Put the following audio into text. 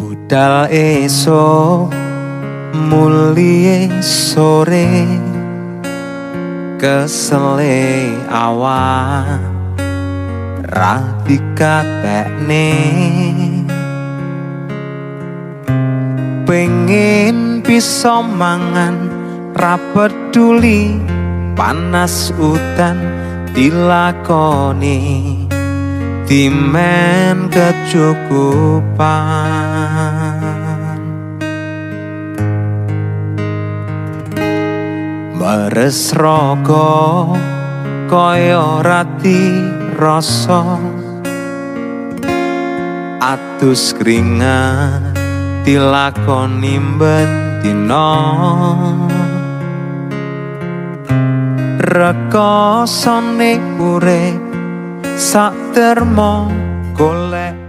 Budal esuk mulie sore, kesele awan ra dikatekne, pengen bisa mangan ra peduli panas udan dilakoni, dimen kecukupan. Meres raga kaya rati rasa, atus keringat dilakoni bendina, rekasane urip sak termo golek